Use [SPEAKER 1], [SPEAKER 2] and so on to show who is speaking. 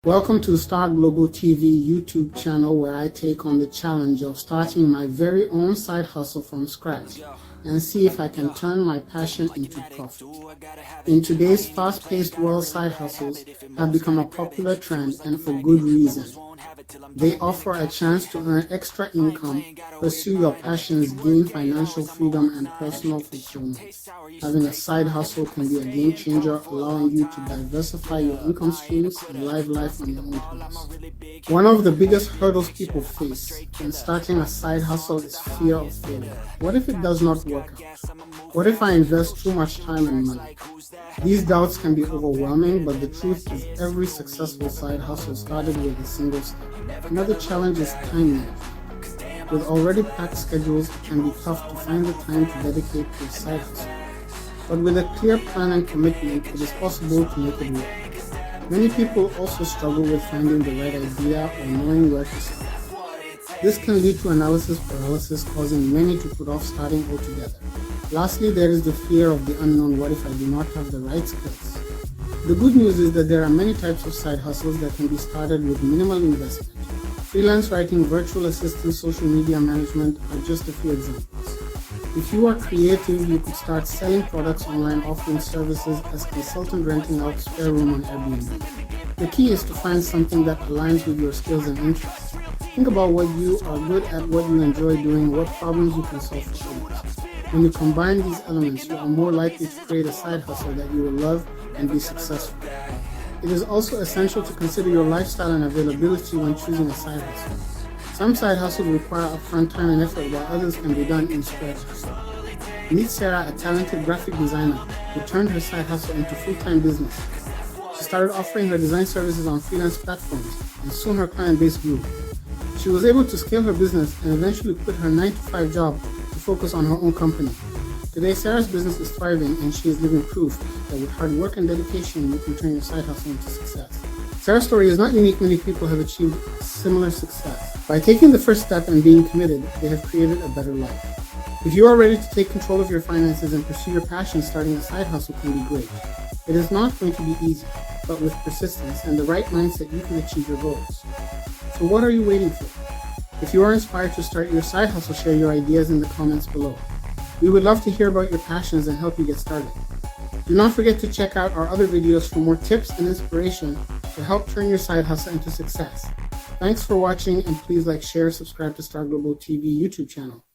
[SPEAKER 1] Welcome to Star Global TV YouTube channel, where I take on the challenge of starting my very own side hustle from scratch and see if I can turn my passion into profit. In today's fast-paced world, side hustles have become a popular trend, and for good reason. They offer a chance to earn extra income, pursue your passions, gain financial freedom, and personal fulfillment. Having a side hustle can be a game changer, allowing you to diversify your income streams and live life on your own terms. One of the biggest hurdles people face when starting a side hustle is fear of failure. What if it does not work out? What if I invest too much time and money? These doubts can be overwhelming, but the truth is every successful side hustle started with a single step. Another challenge is time management. With already packed schedules, it can be tough to find the time to dedicate to a side hustle. But with a clear plan and commitment, it is possible to make it work. Many people also struggle with finding the right idea or knowing where to start. This can lead to analysis paralysis, causing many to put off starting altogether. Lastly, there is the fear of the unknown. What if I do not have the right skills? The good news is that there are many types of side hustles that can be started with minimal investment. Freelance writing, virtual assistant, social media management are just a few examples. If you are creative, you could start selling products online, offering services as consultant, renting out spare room on Airbnb. The key is to find something that aligns with your skills and interests. Think about what you are good at, what you enjoy doing, what problems you can solve for others. When you combine these elements, you are more likely to create a side hustle that you will love and be successful. It is also essential to consider your lifestyle and availability when choosing a side hustle. Some side hustles require upfront time and effort, while others can be done in spare time. Meet Sarah, a talented graphic designer who turned her side hustle into full-time business. She started offering her design services on freelance platforms, and soon her client base grew. She was able to scale her business and eventually quit her 9-to-5 job to focus on her own company. Today, Sarah's business is thriving, and she is living proof that with hard work and dedication, you can turn your side hustle into success. Sarah's story is not unique. Many people have achieved similar success. By taking the first step and being committed, they have created a better life. If you are ready to take control of your finances and pursue your passion, starting a side hustle can be great. It is not going to be easy, but with persistence and the right mindset, you can achieve your goals. So what are you waiting for? If you are inspired to start your side hustle, share your ideas in the comments below. We would love to hear about your passions and help you get started. Do not forget to check out our other videos for more tips and inspiration to help turn your side hustle into success. Thanks for watching, and please like, share, subscribe to Star Global TV YouTube channel.